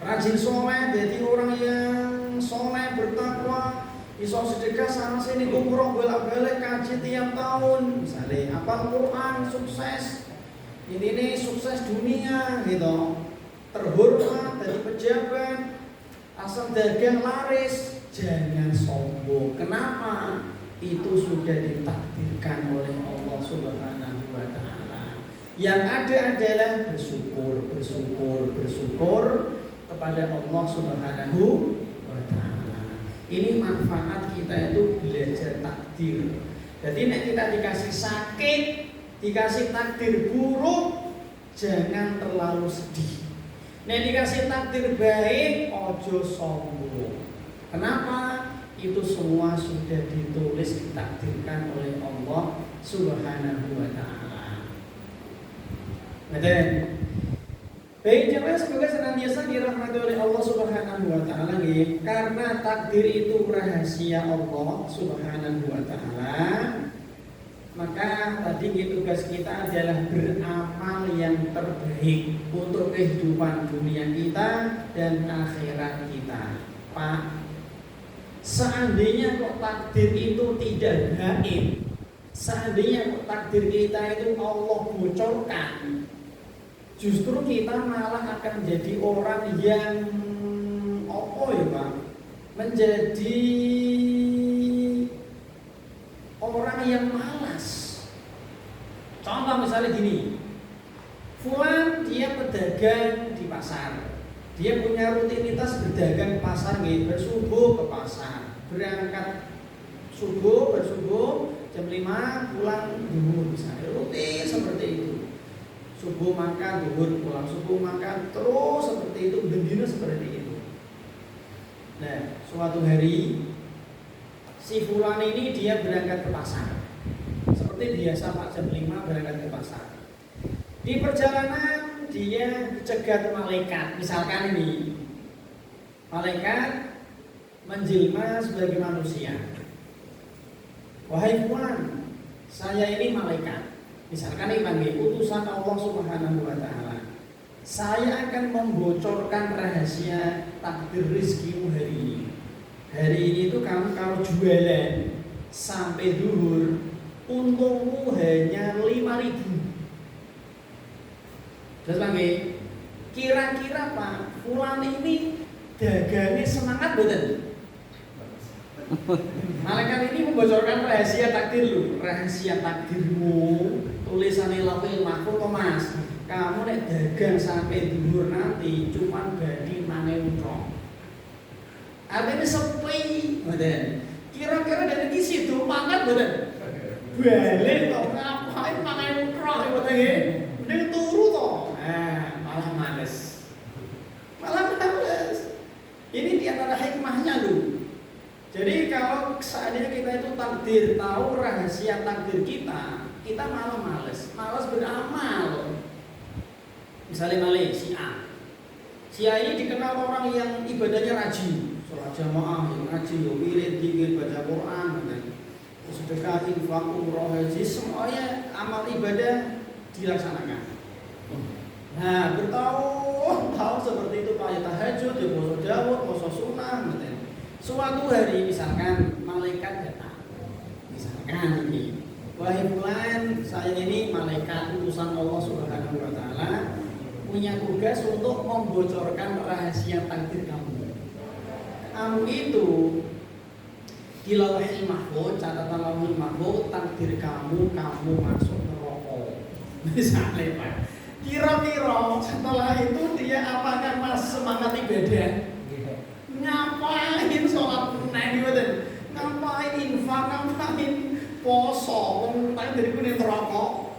rajin soleh, jadi orang yang soleh bertakwa, iso sedekah sana sini umroh bolak-balik kaji tiap tahun, misalnya hafal Quran sukses, ini sukses dunia gitu, terhormat dari pejabat, asal dagang laris, jangan sombong. Kenapa? Itu sudah ditakdirkan oleh Allah Subhanahu wa Ta'ala. Yang ada adalah bersyukur kepada Allah Subhanahu wa Ta'ala. Ini manfaat kita itu belajar takdir. Jadi nek kita dikasih sakit, dikasih takdir buruk, jangan terlalu sedih. Nek dikasih takdir baik, ojo sombong. Kenapa? Itu semua sudah ditulis, ditakdirkan oleh Allah Subhanahu wa Ta'ala. Ngerti? Baik, jemaah semoga senantiasa dirahmati oleh Allah Subhanahu wa Ta'ala nggih. Karena takdir itu rahasia Allah Subhanahu wa Ta'ala, maka tadi tugas kita adalah beramal yang terbaik untuk kehidupan dunia kita dan akhirat kita. Pak, seandainya kok takdir itu tidak gaib, seandainya kok takdir kita itu Allah bocorkan, justru kita malah akan menjadi orang yang apa ya Pak? Menjadi orang yang malas. Contoh misalnya gini, Fulan dia pedagang di pasar, dia punya rutinitas berdagang di pasar, bersubuh ke pasar, berangkat subuh, bersubuh jam 5 pulang zuhur misalnya, rutin seperti itu. Subuh makan, zuhur pulang, subuh makan, terus seperti itu, bendina seperti itu. Nah, suatu hari si Fulan ini dia berangkat ke pasar. Seperti biasa Pak, jam 5 berangkat ke pasar. Di perjalanan dia dicegat malaikat. Misalkan ini malaikat menjelma sebagai manusia. Wahai Fulan, saya ini malaikat. Misalkan ini panggil utusan Allah Subhanahu wa Ta'ala. Saya akan membocorkan rahasia takdir rizkimu hari ini. Hari ini itu kamu kalau jualan sampai zuhur, untungmu hanya 5.000. Terus panggil, kira-kira Pak, Fulan ini dagangnya semangat betul? Malaikat ini membocorkan rahasia takdir lu, rahasia takdirmu, tulisannya lauhil mahfuz kok Mas. Kamu nek dagang sampai zuhur nanti cuma badi 5.000. Artinya sepi, betul. Kira-kira dari situ mangkat betul? Balik kok ngapain 5.000 betul ya? Mending turu toh. Malah males. Ini diantara hikmahnya lu. Jadi kalau seandainya kita itu takdir, tahu rahasia takdir kita malah malas beramal. Misalnya si A ini dikenal orang yang ibadahnya rajin, sholat jamaah, yang rajin, wirid, zikir, baca Quran, sedekah, infak, umroh, haji, semuanya amal ibadah dilaksanakan. Nah, bertahun-tahun seperti itu Pak, ya tahajud, ya puasa Daud, puasa sunnah, suatu hari misalkan malaikat datang, misalkan ini, wahai Fulan, saya ini malaikat utusan Allah Subhanahu wa Ta'ala, punya tugas untuk membocorkan rahasia takdir kamu. Kamu itu di lauhil mahfuz, catatan lauhil mahfuz, takdir kamu masuk neraka. Misalnya Pak, kira-kira setelah itu dia apakah masih semangat ibadah? Ngapain sholat naik betul? Ngapain infak? Ngapain poso? Ngapain dari kuning rokok?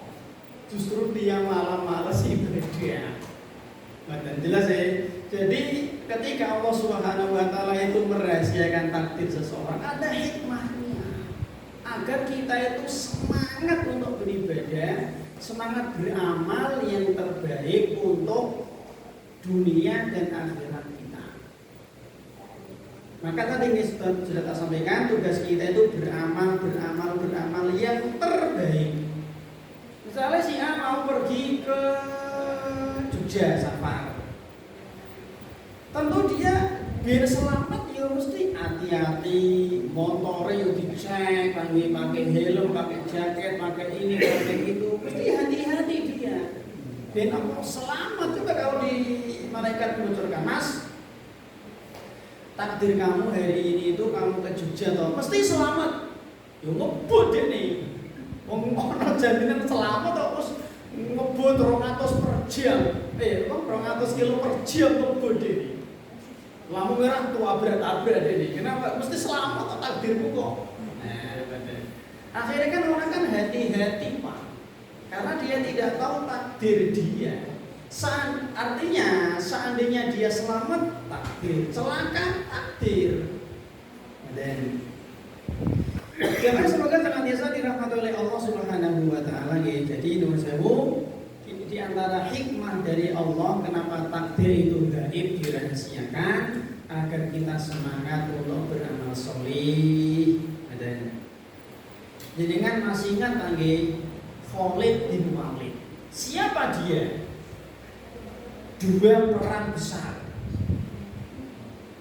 Justru dia malah malas ibadah. Betul jelas ya. Jadi ketika Allah Subhanahu wa Ta'ala itu merahasiakan takdir seseorang, ada hikmahnya agar kita itu semangat untuk beribadah, semangat beramal yang terbaik untuk dunia dan akhirat kita. Maka tadi sudah tak sampaikan, tugas kita itu beramal yang terbaik. Misalnya si A mau pergi ke Jogja safar, Tentu dia biar selamat ya mesti hati-hati, motornya yo dicek, pakai helm, pakai jaket, pakai ini, pakai itu, mesti hati-hati dia. Dan apa selamat juga kalau di malaikat mengucurkan, Mas, takdir kamu hari ini itu kamu ke Jogja toh, mesti selamat. Yo ngebut nih. Wong ono jaminan selamat toh terus ngebut 200 per jam. 200 kilo per jam ngebut ini. Lampu merah tua abrak-abrak ini. Kenapa? Mesti selamat atau takdirmu kok. Akhirnya kan orang kan hati-hati Pak. Karena dia tidak tahu takdir dia. Artinya seandainya dia selamat, takdir. Celaka, takdir. Dan jangan semoga senantiasa dirahmati oleh Allah Subhanahu wa taala ya. Jadi nuwun sewu, di antara hikmah dari Allah kenapa takdir itu gaib dirahasiakan agar kita semangat untuk beramal sholih. Jadi kan masih ingat lagi Khalid bin Walid. Siapa dia? Dua perang besar.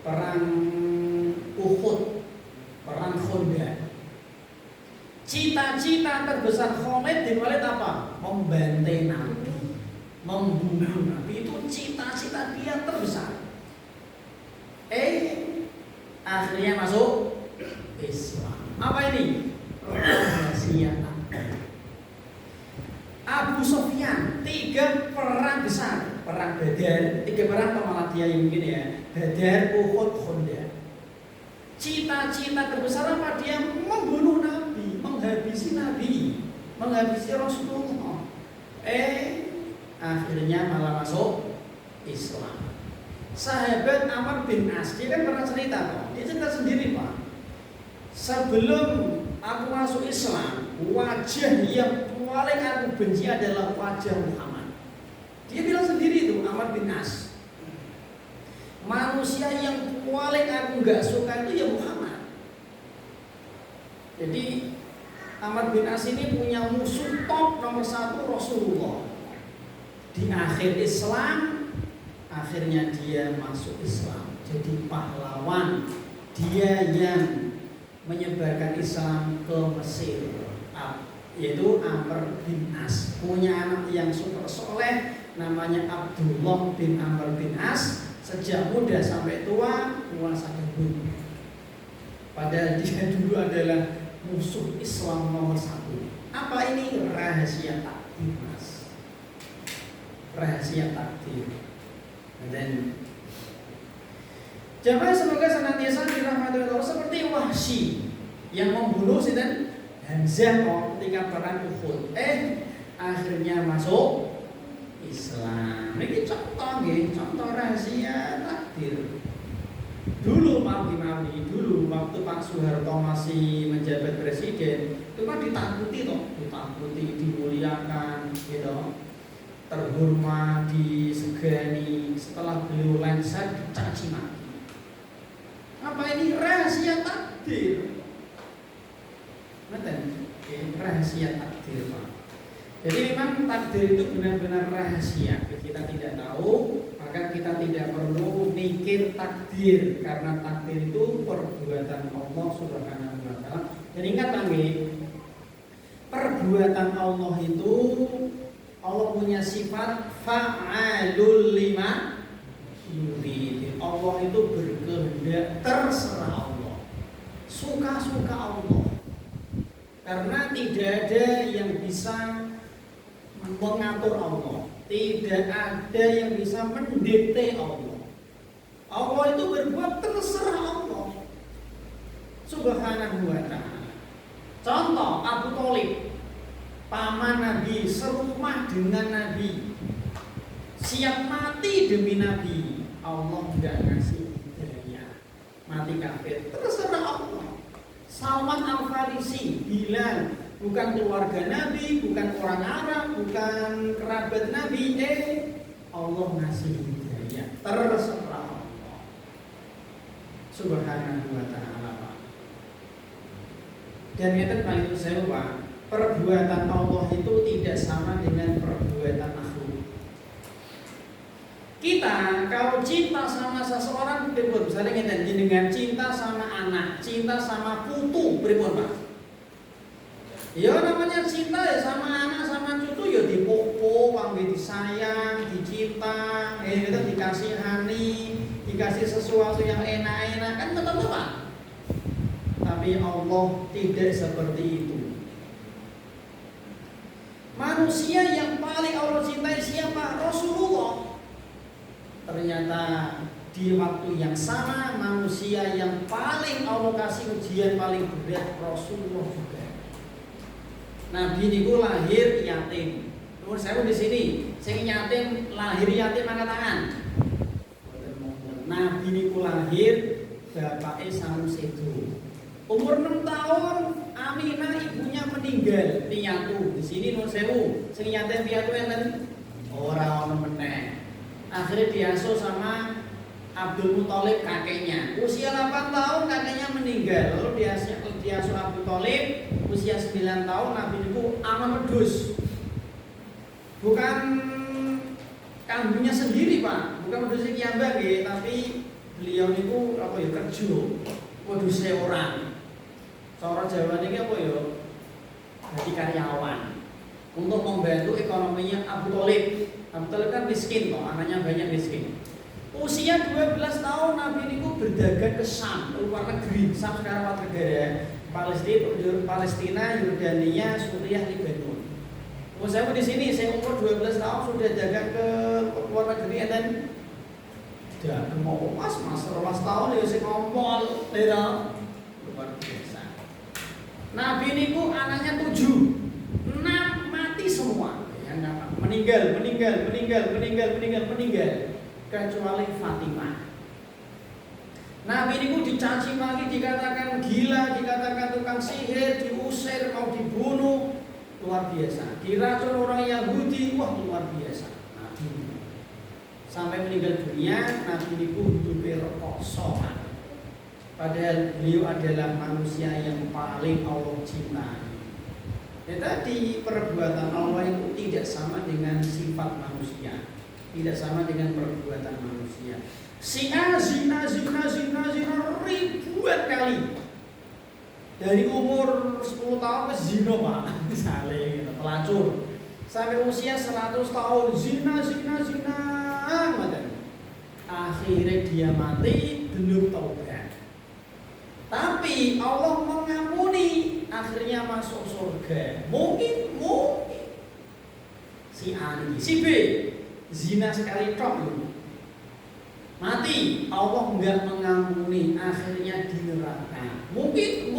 Perang Uhud, perang Khandaq. Cita-cita terbesar Khalid bin Walid apa? Membantai Nabi, membunuh Nabi. Itu cita-cita dia terbesar. Akhirnya masuk Islam. Apa ini? Rahasia takdir. Abu Sufyan 3 perang besar, perang Badar, 3 perang atau malah dia yang mungkin ya, Badar, Uhud, Khandaq. Cita-cita terbesar apa? Dia membunuh Nabi, menghabisi Nabi, menghabisi Rasulullah. Akhirnya malah masuk Islam. Sahabat Amr bin As, dia kan pernah cerita toh. Dia cerita sendiri Pak. Sebelum aku masuk Islam, wajah yang paling aku benci adalah wajah Muhammad. Dia bilang sendiri itu Amr bin As. Manusia yang paling aku nggak suka itu ya Muhammad. Jadi Amr bin As ini punya musuh top nomor 1 Rasulullah. Di akhir Islam, akhirnya dia masuk Islam, jadi pahlawan. Dia yang menyebarkan Islam ke Mesir, yaitu Amr bin As. Punya anak yang super soleh, namanya Abdullah bin Amr bin As. Sejak muda sampai tua menguasai dunia. Padahal dia dulu adalah musuh Islam nomor 1. Apa ini? Rahasia takdir Mas. Rahasia takdir. Dan jamaah semoga senantiasa dirahmati Allah seperti Wahsy yang membunuh Sinten Hamzah ketika perang Uhud. Akhirnya masuk Islam. Ini contoh nggih, contoh rahasia takdir. Dulu dulu waktu Pak Soeharto masih menjabat presiden, itu kan ditakuti toh, ditakuti, dimuliakan, gitu. Terhormat, disegani. Setelah beliau lengser dicaci maki. Apa ini? Rahasia takdir. Betul? Rahasia takdir Pak. Jadi memang takdir itu benar-benar rahasia. Kita tidak tahu, maka kita tidak perlu mikir takdir, karena takdir itu perbuatan Allah Subhanahu wa taala. Dan ingat lagi, perbuatan Allah itu Allah punya sifat fa'alul lima yurid. Allah itu berkehendak, terserah Allah, suka-suka Allah. Karena tidak ada yang bisa mengatur Allah, tidak ada yang bisa mendikte Allah. Allah itu berbuat terserah Allah Subhanahu wa ta'ala. Contoh Abu Thalib, paman Nabi, serumah dengan Nabi, siap mati demi Nabi. Allah tidak ngasih hidayah, mati kafir, terserah Allah. Salman Al-Farisi, Bilal, bukan keluarga Nabi, bukan orang Arab, bukan kerabat Nabi, Allah ngasih hidayah, terserah Allah Subhanahu wa ta'ala. Dan itu paling saya Pak, perbuatan Allah itu tidak sama dengan perbuatan makhluk. Kita kalau cinta sama seseorang pripun? Misalnya kita dengan cinta sama anak, cinta sama putu pripun, Pak? Ya namanya cinta ya sama anak sama cucu ya dipopo, pangge disayang, dicinta, kita dikasihani, dikasih sesuatu yang enak-enak kan betul Pak. Tapi Allah tidak seperti itu. Manusia yang paling Allah cintai siapa? Rasulullah. Ternyata di waktu yang sama manusia yang paling Allah kasih ujian paling berat Rasulullah juga. Nabi niku lahir yatim. Nuwun sewu di sini, sing yatim lahir yatim angkat tangan. Nabi niku lahir bapake samu sedo. Umur 6 tahun Aminah ibunya meninggal piatu. Di sini nuwun sewu, sing yatim piatu enten ora ono meneh. Akhirnya diasuh sama Abdul Muthalib kakeknya. Usia 8 tahun kakeknya meninggal. Lalu diasuh Abdul Muthalib. Usia 9 tahun Nabi itu aman wedhus. Bukan kambingnya sendiri Pak, bukan wedhus kiyambak nggih, tapi beliau itu apa ya kerja wedhuse orang. Cara Jawa niki apa ya? Jadi karyawan untuk membantu ekonominya Abu Thalib. Abu Thalib kan miskin toh, anaknya banyak miskin. Usia 12 tahun Nabi itu berdagang ke Syam, ke luar negeri. Syam sekarang negara Palestina, Yordania, Suriah, Lebanon. Saya di sini, saya umur 12 tahun sudah dagang ke luar negeri dan dagang mau mas 12 tahun ya saya ngompol, luar biasa. Nabi niku anaknya 7, 6 mati semua. Meninggal, kecuali Fatimah. Nabi niku dicaci maki, dikatakan gila, dikatakan tukang sihir, diusir, mau dibunuh, luar biasa. Diracun orang Yahudi, wah luar biasa. Nabi sampai meninggal dunia, Nabi niku hidup rekoso. Padahal beliau adalah manusia yang paling Allah cintai. Ya tadi perbuatan Allah itu tidak sama dengan sifat manusia, tidak sama dengan perbuatan manusia. Zina ribuan kali. Dari umur 10 tahun ke zina Pak, misalnya pelacur. Sampai usia 100 tahun zina. Akhirnya dia mati belum taubat. Tapi Allah mengampuni, akhirnya masuk surga. Mungkin si A ini, si B zina sekali tok mati, Allah enggak mengampuni, akhirnya di neraka. Mungkin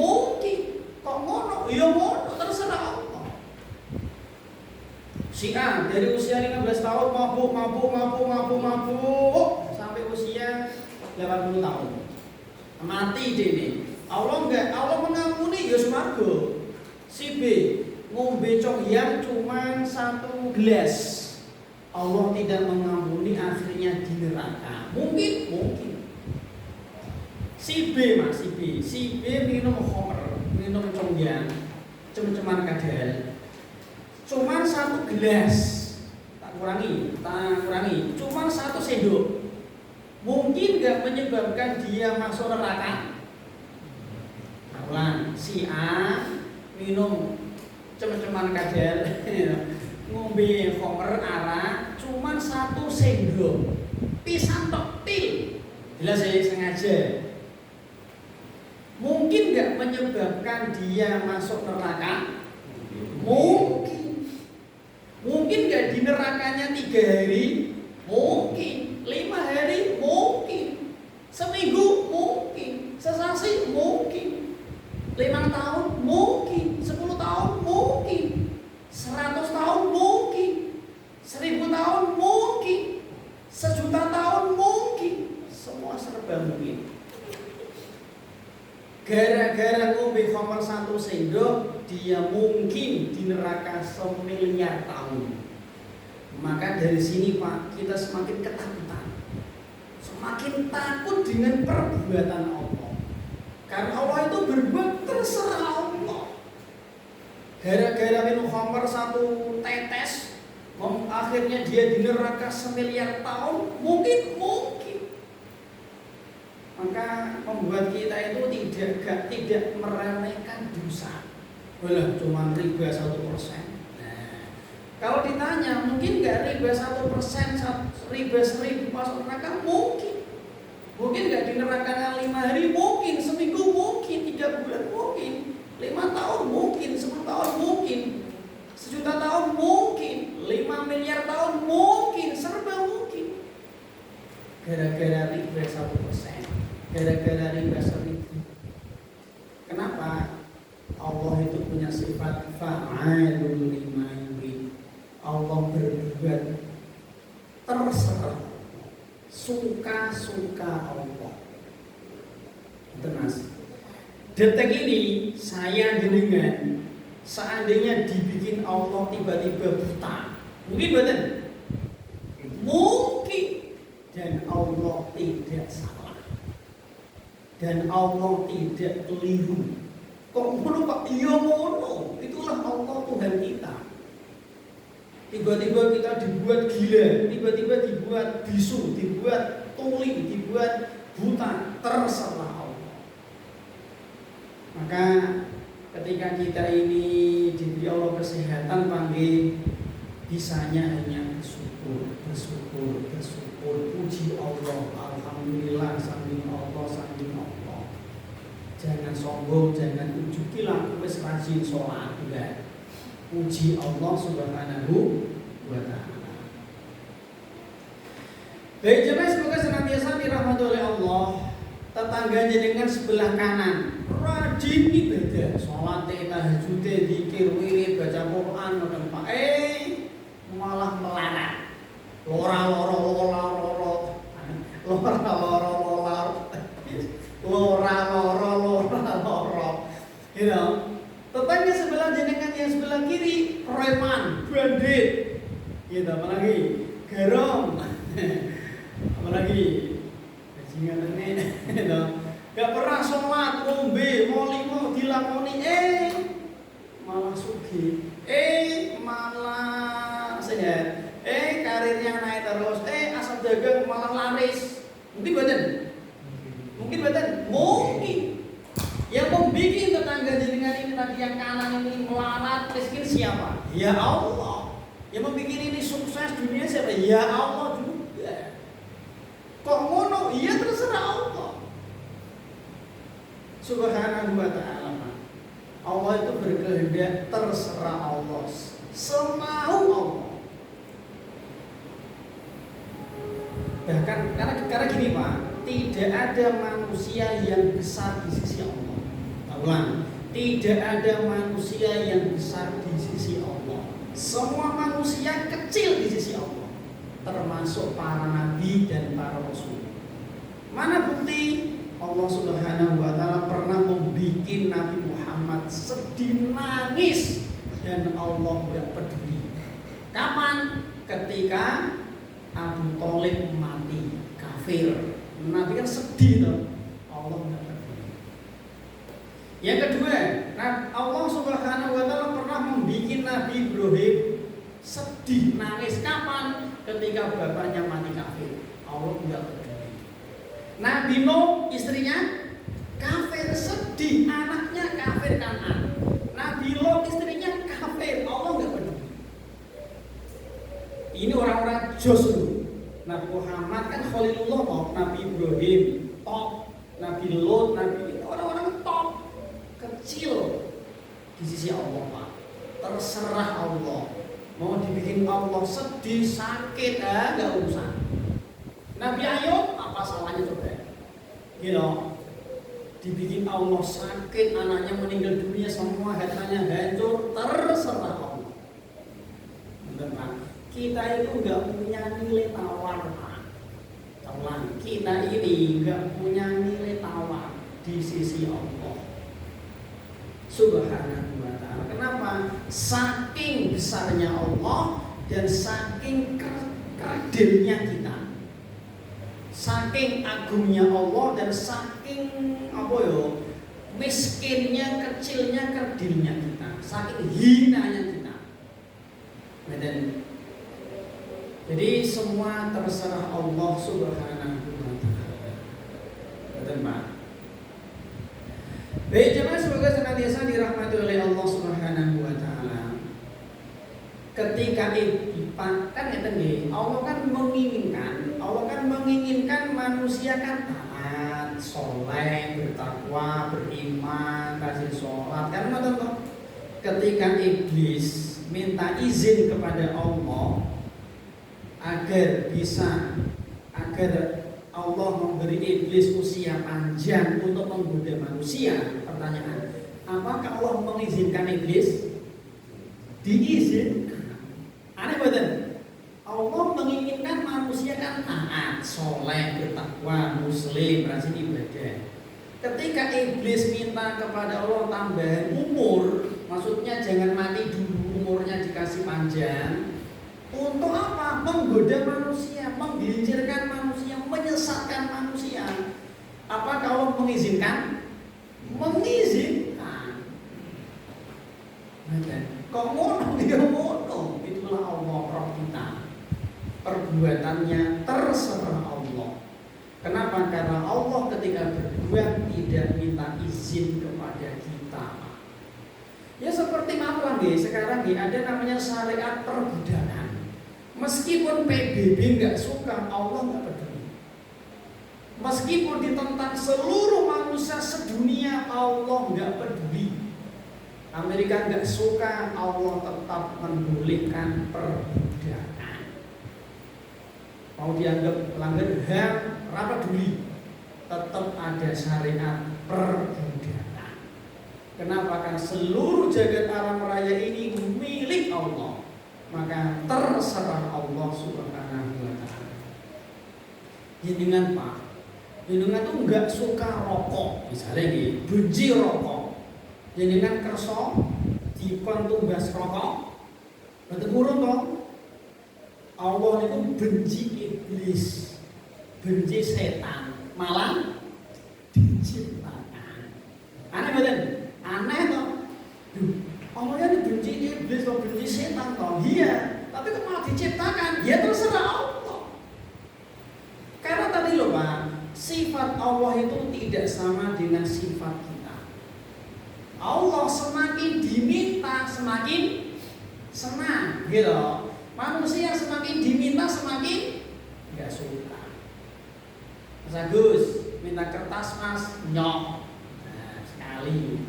kok ngono, ya ngono, terserah Allah. Si A dari usia 15 tahun mabuk sampai usia 80 tahun. Mati dene. Allah mengampuni ya swarga. Si B ngombe cohyang cuma 1 gelas. Allah tidak mengampuni, akhirnya di neraka. Mungkin. Si B minum khamr, minum cohyang, cem-ceman kadal. Cuma 1 gelas. Tak kurangi. Cuma 1 sendok. Mungkin gak menyebabkan dia masuk neraka? Ulang, si A minum cem-ceman kadal, ngombe khamr arak, cuma 1 sendok, pisan tok til. Jelas saya sengaja. Mungkin gak menyebabkan dia masuk neraka? Mungkin gak di nerakanya 3 hari? Mungkin. 5 hari mungkin, seminggu mungkin, sesasi mungkin, 5 tahun mungkin, 10 tahun mungkin, 100 tahun mungkin, 1000 tahun mungkin, 1.000.000 tahun mungkin, semua serba mungkin. Gara-gara ngombe khamr 1 sendok, dia mungkin di neraka 1.000.000.000 tahun. Maka dari sini Pak, kita semakin ketakutan, semakin takut dengan perbuatan Allah. Karena Allah itu berbuat terserah Allah. Gara-gara minum khamr 1 tetes, Akhirnya dia di neraka semiliar tahun, mungkin. Maka membuat kita itu tidak meremehkan dosa. Walah, cuma riba 1%. Nah, kalau ditanya mungkin nggak riba 1%, riba 1000 masuk neraka? Mungkin nggak di neraka 5 hari, mungkin seminggu, mungkin 3 bulan, mungkin 5 tahun, mungkin 10 tahun, mungkin 1.000.000 tahun, mungkin 5 miliar tahun, mungkin serba mungkin. Gara-gara riba 1%, gara-gara riba 1000. Kenapa? Allah itu punya sifat fa'alul lima yurid. Allah berbuat terserah, suka-suka Allah. Mas, detik ini saya dengan seandainya dibikin Allah tiba-tiba buta, mungkin betul? Mungkin. Dan Allah tidak salah, dan Allah tidak keliru. Kok ngono Pak? Iya ngono. Itulah Allah Tuhan kita. Tiba-tiba kita dibuat gila, tiba-tiba dibuat bisu, dibuat tuli, dibuat buta, terserah Allah. Maka ketika kita ini diberi Allah kesehatan, panggil bisanya hanya bersyukur. Puji Allah, alhamdulillah, sambil Allah. Jangan sombong, jangan ujuki laku wis rajin sholat enggak. Puji Allah Subhanahu wa ta'ala. Baik jemaah, semoga senantiasa dirahmati oleh Allah. Tetangganya dengan sebelah kanan rajin ibadah, sholat, tahajud, zikir, wirid, baca Quran, malah melarat. You know, tetangga sebelah jenengan yang sebelah kiri preman, bandit, gitu, apalagi garong, apalagi bajingan ini, gitu, gak pernah sholat, ngombe, mau dilakoni, malah sugih, malah sehat, karirnya naik terus, asal dagang malah laris, mungkin badan. Yang membuat tetangga jenengan ini tadi yang kanan ini melarat miskin siapa? Ya Allah. Yang membuat ini sukses dunia siapa? Ya Allah juga. Kok ngono? Iya terserah Allah Subhanahu wa ta'ala. Allah itu berkehendak, terserah Allah, semau Allah. Bahkan karena gini Pak, tidak ada manusia yang besar di sisi Allah. Tidak ada manusia yang besar di sisi Allah. Semua manusia kecil di sisi Allah, termasuk para nabi dan para rasul. Mana bukti? Allah Subhanahu wa ta'ala pernah membuat Nabi Muhammad sedih nangis dan Allah tidak peduli. Kapan? Ketika Abu Thalib mati kafir. Nabi kan sedih tuh. Allah tidak peduli. Yang kedua, Allah Subhanahu wa ta'ala pernah membuat Nabi Ibrahim sedih nangis. Kapan? Ketika bapaknya mati kafir. Allah tidak peduli. Nabi Nuh istrinya kafir, sedih anaknya kafir Kan'an. Nabi Lot istrinya kafir, Allah nggak peduli. Ini orang-orang jos dulu. Nabi Muhammad kan Khalilullah, Nabi Ibrahim top, Nabi Lot, Nabi orang-orang top, kecil di sisi Allah Pak. Terserah Allah. Mau dibikin Allah sedih, sakit, nggak usah. Nabi Ayub apa salahnya coba? Dibikin Allah sakit, anaknya meninggal dunia, semua hartanya hancur, terserah Allah. Benar, kita itu nggak punya nilai tawar, Pak. Kita ini nggak punya nilai tawar di sisi Allah Subhanahu wa ta'ala. Kenapa? Saking besarnya Allah dan saking kerdilnya kita. Saking agungnya Allah dan saking miskinnya, kecilnya, kerdilnya kita, saking hinanya kita. Dan Jadi semua terserah Allah Subhanahu wa taala. Betul, Pak. Baik, jemaah semoga senantiasa dirahmati oleh Allah Subhanahu wa taala. Ketika kan ngeten nggih, Allah kan menginginkan manusia kan taat, saleh, bertakwa, beriman, rajin sholat. Kan ngoten toh. Ketika iblis minta izin kepada Allah agar Allah memberi iblis usia panjang untuk menggoda manusia. Pertanyaan, apakah Allah mengizinkan iblis? Diizinkan. Aneh betul. Allah menginginkan manusia kan taat, soleh, bertakwa, muslim, rajin ibadah. Ketika iblis minta kepada Allah tambahan umur, maksudnya jangan mati dulu, umurnya dikasih panjang. Untuk apa? Menggoda manusia, menggelincirkan manusia, menyesatkan manusia. Apakah Allah mengizinkan? Mengizinkan. Kok ngono dia ngono? Itulah Allah Rabb kita. Perbuatannya terserah Allah. Kenapa? Karena Allah ketika berbuat tidak minta izin kepada kita. Ya seperti apa nih? Sekarang nih ada namanya syariat perbudakan. Meskipun PBB nggak suka, Allah nggak peduli. Meskipun ditentang seluruh manusia sedunia, Allah nggak peduli. Amerika nggak suka, Allah tetap membolehkan perbudakan. Mau dianggap melanggar HAM, apa peduli, tetap ada syariat perbudakan. Kenapa? Karena seluruh jagat alam raya ini milik Allah. Maka terserah Allah Subhanahu wa taala. Jenengan Pak, jenengan tuh nggak suka rokok, misalnya gitu, benci rokok. Jenengan kerso dikon tumbas rokok, betul kurun toh. Allah itu benci iblis, benci setan, malah diciptakan. Aneh betul? Aneh toh. Allahnya dibenci iblis atau benci setan toh? Iya, tapi kok malah diciptakan? Ya terserah Allah. Karena tadi loh Pak, sifat Allah itu tidak sama dengan sifat kita. Allah semakin diminta semakin senang, gitu. Manusia semakin diminta semakin nggak suka. Mas Agus minta kertas Mas, nyok, nah, sekali.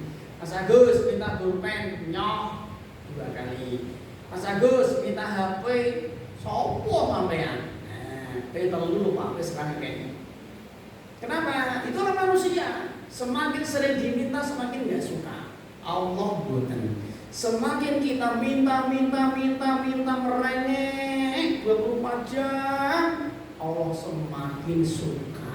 Mas Agus minta pulpen, nyok, 2 kali. Mas Agus minta HP, sopo sampean. Nah, telu Pak, wis kayaknya. Kenapa? Itulah manusia. Semakin sering diminta semakin nggak suka. Allah boten. Semakin kita minta merengek 24 jam, Allah semakin suka.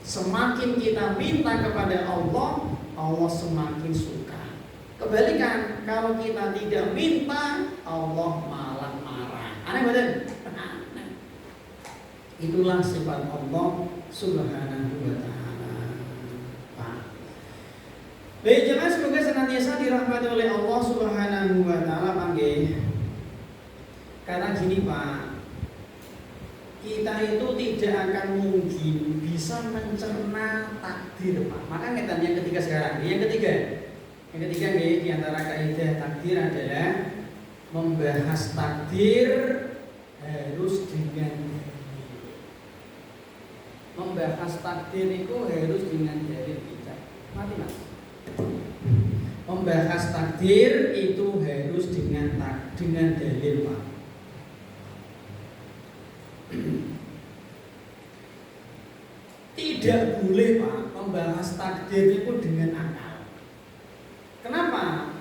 Semakin kita minta kepada Allah, Allah semakin suka. Kebalikan, kalau kita tidak minta, Allah malah marah. Aneh betul? Itulah sifat Allah Subhanahu wa taala. Baik jemaah, semoga senantiasa dirahmati oleh Allah Subhanahu wa taala panggih. Karena gini Pak, kita itu tidak akan mungkin bisa mencerna takdir Pak. Maka kita yang ketiga sekarang. Yang ketiga di antara kaidah takdir adalah membahas takdir harus dengan dalil. Membahas takdir itu harus dengan dalil kita. Mati Mas. Membahas takdir itu harus dengan dalil Pak. Tidak boleh Pak membahas takdir itu dengan akal. Kenapa?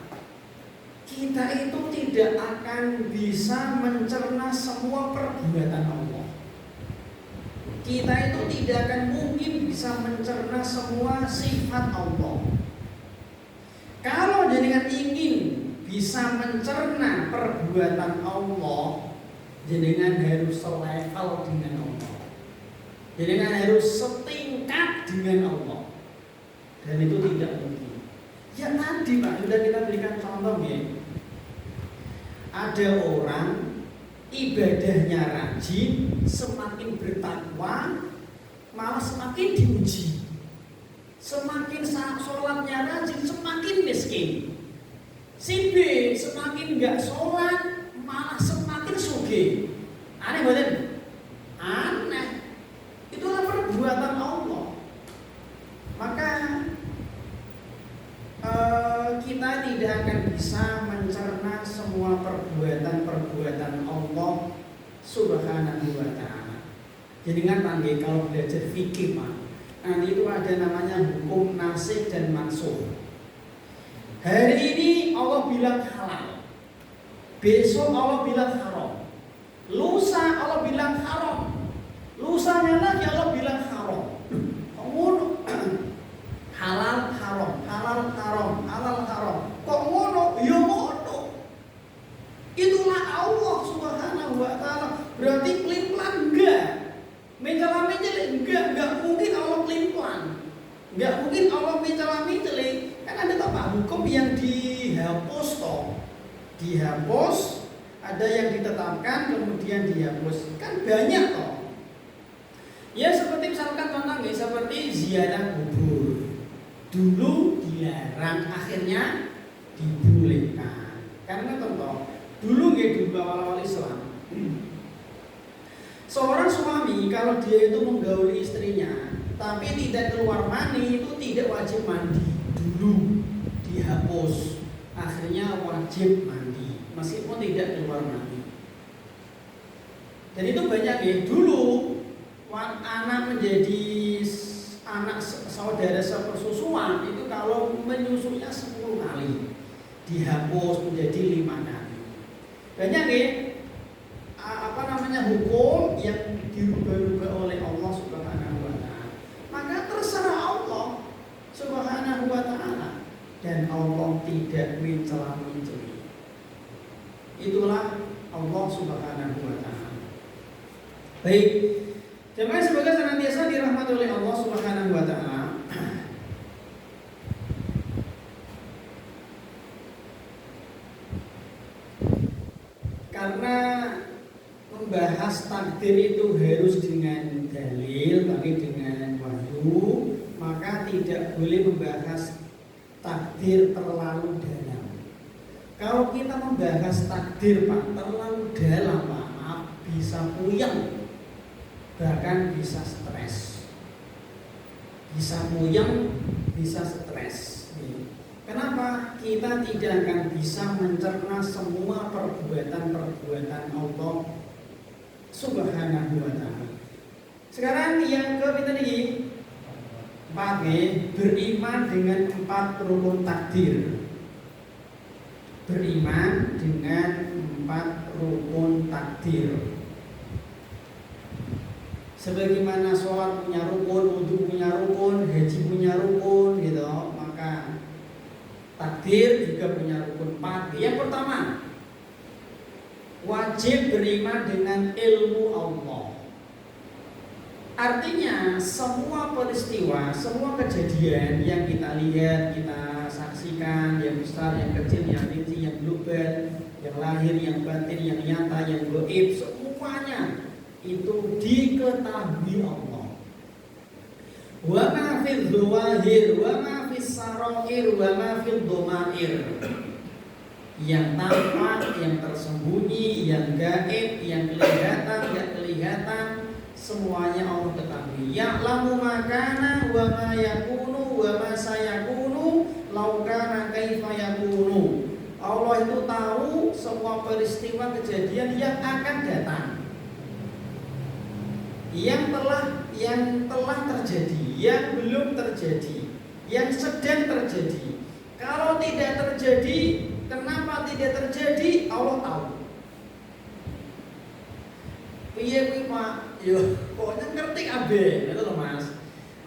Kita itu tidak akan bisa mencerna semua perbuatan Allah. Kita itu tidak akan mungkin bisa mencerna semua sifat Allah. Kalau jenengan ingin bisa mencerna perbuatan Allah, jenengan harus selevel dengan Allah. Jenengan harus setingkat dengan Allah. Dan itu tidak mungkin. Ya tadi Pak, sudah kita berikan contoh ya. Ada orang ibadahnya rajin, semakin bertakwa, malah semakin diuji. Semakin sholatnya rajin, semakin miskin. Si B semakin nggak sholat, malah semakin sugih. Aneh betul? Aneh. Itulah perbuatan Allah. Maka kita tidak akan bisa mencerna semua perbuatan Allah Subhanahu wa ta'ala. Jadi kan kalau belajar fikih Pak, nanti itu ada namanya hukum nasikh dan mansukh. Hari ini Allah bilang halal, besok Allah bilang haram, lusa Allah bilang haram, lusanya lagi Allah bilang haram. Halal haram, halal haram, halal haram. Kok ngono? Ya ngono. Itulah Allah Subhanahu wa ta'ala. Berarti pelin-pelan enggak. Mencela-mencela enggak mungkin Allah pelin-pelan. Enggak mungkin Allah mencela-mencela. Kan ada apa? Hukum yang dihapus toh. Dihapus, ada yang ditetapkan kemudian dihapus. Kan banyak toh. Ya seperti misalkan contohnya seperti ziarah kubur. Dulu dilarang, akhirnya dibolehkan. Karena contoh, dulu awal-awal Islam, seorang suami kalau dia itu menggauli istrinya, tapi tidak keluar mani, itu tidak wajib mandi. Dulu dihapus, akhirnya wajib mandi, meskipun tidak keluar mani. Dan itu banyak dulu anak menjadi anak saudara sepersusuan itu kalau menyusunya 10 kali dihapus menjadi 5 kali. Banyak hukum yang dirubah-rubah oleh Allah Subhanahu wa ta'ala. Maka terserah Allah Subhanahu wa ta'ala, dan Allah tidak mencela-mencela. Itulah Allah Subhanahu wa ta'ala. Baik, jemaah semoga senantiasa dirahmati oleh Allah Subhanahu wa ta'ala. Karena membahas takdir itu harus dengan dalil, tapi dengan wahyu, maka tidak boleh membahas takdir terlalu dalam. Kalau kita membahas takdir Pak, terlalu dalam Pak, maaf, bisa puyeng, bahkan bisa stres. Bisa puyeng, bisa stres. Kenapa? Kita tidak akan bisa mencerna semua perbuatan-perbuatan Allah Subhanahu wa ta'ala. Sekarang yang ke ini 4 beriman dengan 4 rukun takdir. Beriman dengan 4 rukun takdir. Sebagaimana sholat punya rukun, wudhu punya rukun, haji punya rukun, gitu. Maka takdir juga punya rukun 4. Yang pertama, wajib beriman dengan ilmu Allah. Artinya semua peristiwa, semua kejadian yang kita lihat, kita saksikan, yang besar, yang kecil, yang rinci, yang global, yang lahir, yang batin, yang nyata, yang gaib, semuanya itu diketahui Allah. Wa ma fil dzawahir wa ma fis sarair wa ma fil dhamair. Yang tampak, yang tersembunyi, yang gaib, yang kelihatan, yang kelihatan, semuanya Allah ketahui. Ya'lamu ma kana wa ma yakunu wa ma sayakunu law kana kaifa yakunu. Allah itu tahu semua peristiwa kejadian yang akan datang, yang telah terjadi, yang belum terjadi, yang sedang terjadi. Kalau tidak terjadi, kenapa tidak terjadi? Allah tahu. Piye kuwi Pak? Yo, pokoknya ngerti kabeh, itu loh Mas.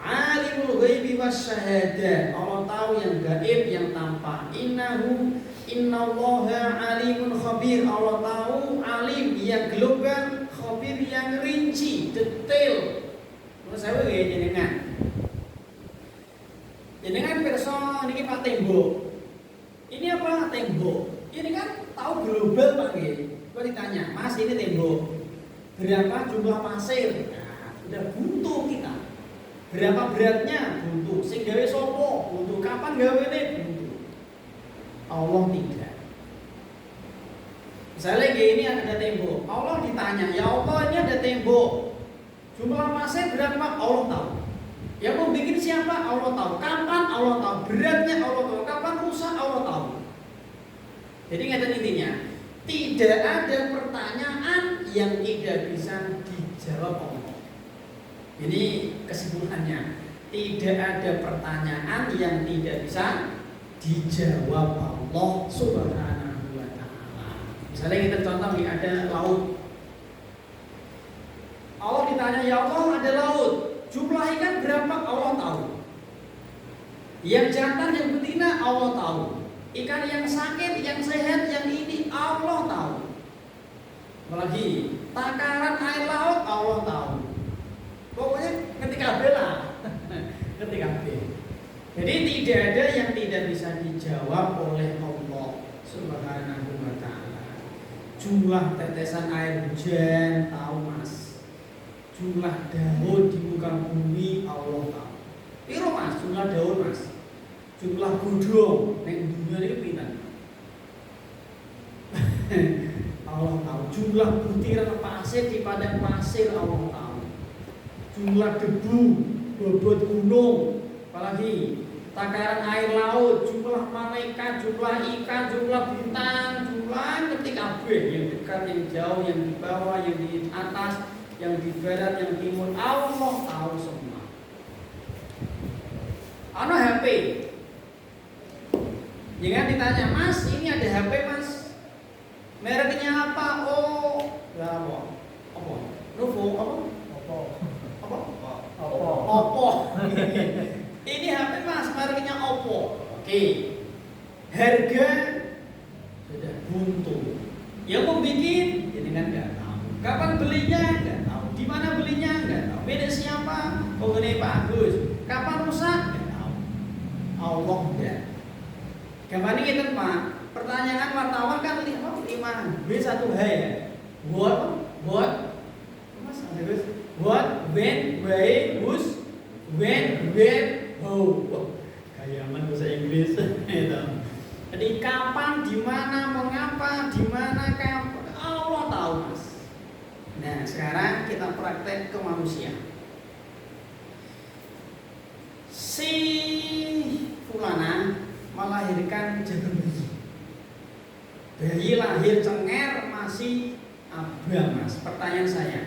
Alimul ghaibi wasyahada. Allah tahu yang gaib, yang tampak. Innallaha alimun khabir. Allah tahu alim yang global, khabir yang rinci, detail. Menurut saya jenengan. Jenengan pirsa niki Pak tembok. Ini apa tembok? Ini kan tahu global Pak nggih. Kok ditanya, "Mas, ini tembok." berapa jumlah pasir. Nah, sudah buntu kita. Berapa beratnya? Buntu. Sing gawe sopo? Buntu. Kapan gawene? Buntu. Allah tidak. Misalnya ini ada tembok. Allah ditanya, ya Allah ini ada tembok. Jumlah pasir berapa? Allah tahu. Yang mau bikin siapa? Allah tahu. Kapan? Allah tahu. Beratnya Allah tahu. Kapan rusak? Allah tahu. Jadi ngeten intinya, tidak ada pertanyaan yang tidak bisa dijawab Allah. Ini kesimpulannya. Tidak ada pertanyaan yang tidak bisa dijawab Allah Subhanahu wa ta'ala. Misalnya kita contoh nih, ada laut. Allah ditanya, ya Allah ada laut. Jumlah ikan berapa? Allah tahu. Yang jantan, yang betina, Allah tahu. Ikan yang sakit, yang sehat, yang ini, Allah tahu. Apalagi takaran air laut, Allah tahu. Pokoknya ketika bela, ketika bela. Jadi tidak ada yang tidak bisa dijawab oleh Allah Subhanahu wa ta'ala. Jumlah tetesan air hujan, tahu Mas. Jumlah daun di muka bumi, Allah tahu. Piro Mas jumlah daun Mas? Jumlah godhong ning dunia ini pinten? Allah tahu. Jumlah butiran pasir di padang pasir, Allah tahu. Jumlah debu, bobot gunung, apalagi takaran air laut, jumlah malaikat, jumlah ikan, jumlah bintang, jumlah ngerti kabeh, yang dekat, yang jauh, yang di bawah, yang di atas, yang di barat, yang timur, Allah tahu semua. Ana HP. Jangan ditanya, Mas, ini ada HP Mas. Mereknya apa? Oh, lah apa? Apa? Novo apa? Apa? Oppo. Ini HP Mas, mereknya Oppo. Oke. Harga sudah buntu. Yang mau bikin, ini kan nggak tahu. Kapan belinya nggak tahu. Di mana belinya nggak tahu. Beda siapa? Pengguna Pak Agus. Kapan rusak nggak tahu. Allah enggak. Gambar ini kita Pak. Pertanyaan wartawan kan 5B1H ya. What? Mas ada Gus. What, when, why, whose, when, where, how. Kayak aman bahasa Inggris. Jadi kapan, di mana, mengapa, di mana, kapan, Allah tahu Mas. Nah sekarang kita praktek ke manusia. Si Fulana melahirkan jaga bayi. Bayi lahir cenger masih abang Mas. Pertanyaan saya,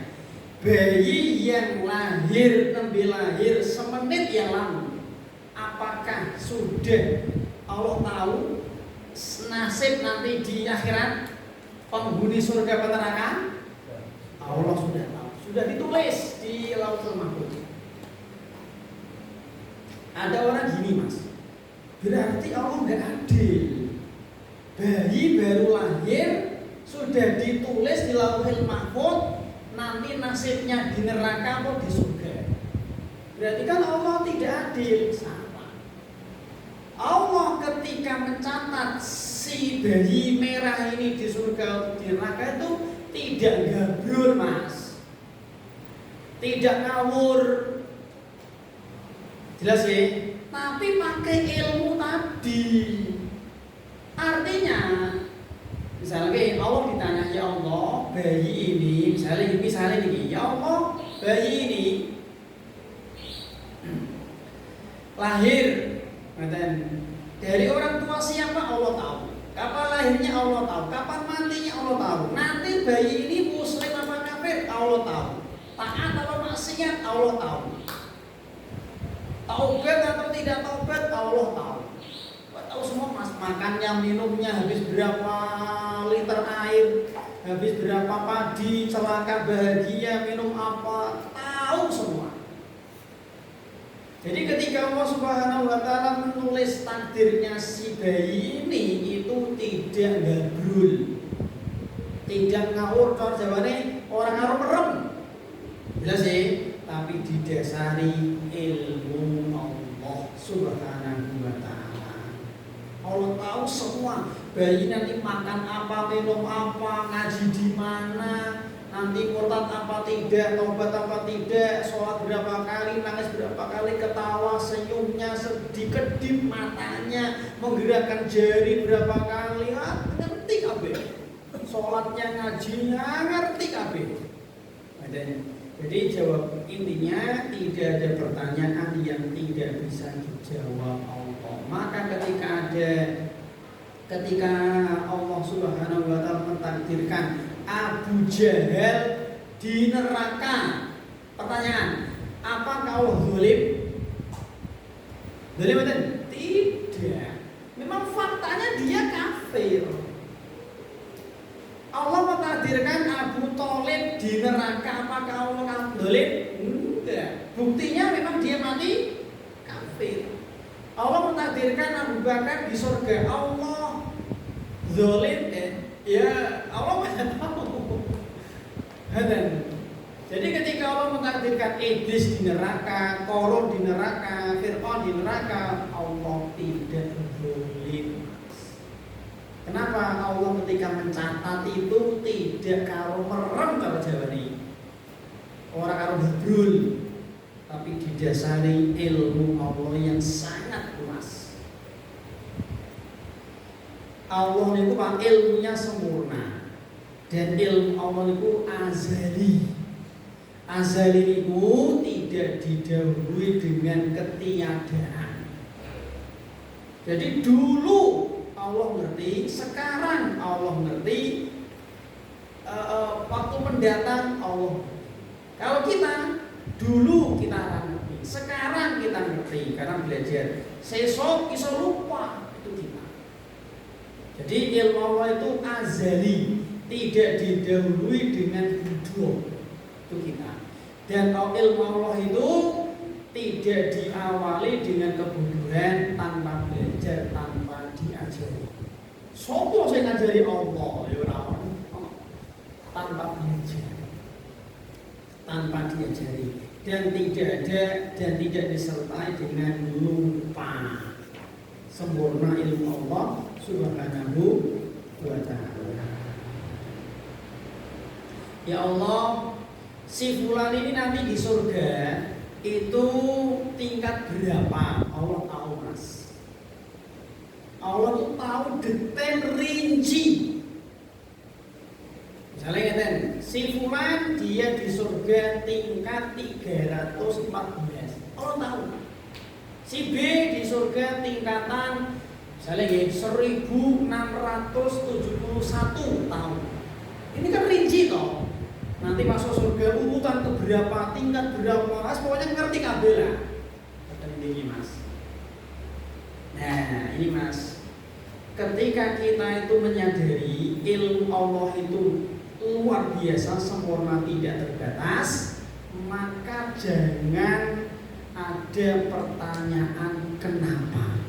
bayi yang lahir nembe lahir semenit yang lalu, apakah sudah Allah tahu nasib nanti di akhirat, penghuni surga atau neraka? Allah sudah tahu, sudah ditulis di Lauhul Mahfuz. Ada orang gini Mas, berarti Allah nggak adil. Bayi baru lahir sudah ditulis di Lauhul Mahfuz, nanti nasibnya di neraka atau di surga. Berarti kan Allah tidak adil. Salah. Allah ketika mencatat si bayi merah ini di surga atau di neraka itu tidak gabrul Mas, tidak ngawur, jelas ya. Tapi pakai ilmu tadi. Artinya misalnya Allah ditanya, ya Allah bayi ini, misalnya ini, ya Allah bayi ini lahir dari orang tua siapa Allah tahu, kapan lahirnya Allah tahu, kapan matinya Allah tahu, nanti bayi ini muslim apa kafir Allah tahu, taat atau maksiat Allah tahu, taubat atau tidak taubat Allah tahu. Tahu semua Mas, makannya, minumnya, habis berapa liter air, habis berapa padi, celaka bahagia, minum apa, tahu semua. Jadi ketika Allah Subhanahu wa ta'ala menulis takdirnya si bayi ini, itu tidak gabrul, tidak ngawur, jawabannya orang ngaruh merem, jelas ya, tapi didasari ilmu Allah Subhanahu wa ta'ala. Allah tahu semua, bayi nanti makan apa, minum apa, ngaji di mana, nanti murtad apa tidak, tobat apa tidak, sholat berapa kali, nangis berapa kali, ketawa, senyumnya, sedih, kedip matanya, menggerakkan jari berapa kali, ngerti kabeh. Sholatnya, ngajinya, ngerti kabeh. Jadi jawab intinya, tidak ada pertanyaan yang tidak bisa dijawab Allah. Maka ketika Allah Subhanahu wa taala mentakdirkan Abu Jahal di neraka, pertanyaan, apakah Allah zalim? Zalim betul? Tidak. Memang faktanya dia kafir. Allah mentakdirkan Abu Thalib di neraka, apakah Allah zalim? Enggak. Buktinya memang dia mati kafir. Allah mentakdirkan Abu Bakar di surga, Allah zalim? Ya Allah tidak tahu. Jadi ketika Allah mentakdirkan Iblis di neraka, Qarun di neraka, Fir'aun di neraka, Allah tidak zalim. Kenapa Allah ketika mencatat itu tidak karo merem kalau Jawa ini, orang karo bebrul, tapi didasari ilmu Allah yang sangat luas. Allah itu Pak ilmunya sempurna dan ilmu Allah itu azali. Azali itu tidak didahului dengan ketiadaan. Jadi dulu Allah ngerti, sekarang Allah ngerti, waktu mendatang Allah. Kalau kita dulu kita ngerti, sekarang kita ngerti karena belajar. Sesok bisa lupa itu kita. Jadi ilmu Allah itu azali, tidak didahului dengan bodoh itu kita. Dan ilmu Allah itu tidak diawali dengan kebodohan, tanpa belajar, tanpa diajari. Sopo sing ngajari Allah ya ora tanpa belajar, tanpa diajari, dan tidak disertai dengan lupa. Sempurna ilmu Allah Subhanahu wa ta'ala. Ya Allah, si fulan ini nanti di surga itu tingkat berapa? Allah tahu, Mas. Allah tuh tahu detail rinci. Misalnya ngeten, si fulan dia di surga tingkat 314. Allah tahu. Si B di surga tingkatan misalnya 1671 tahun. Ini kan rinci toh. Nanti masuk surga urutan ke berapa, tingkat berapa, Mas, pokoknya ngerti kabeh lah. Ini Mas. Nah, ini Mas. Ketika kita itu menyadari ilmu Allah itu luar biasa, sempurna, tidak terbatas, maka jangan ada pertanyaan kenapa.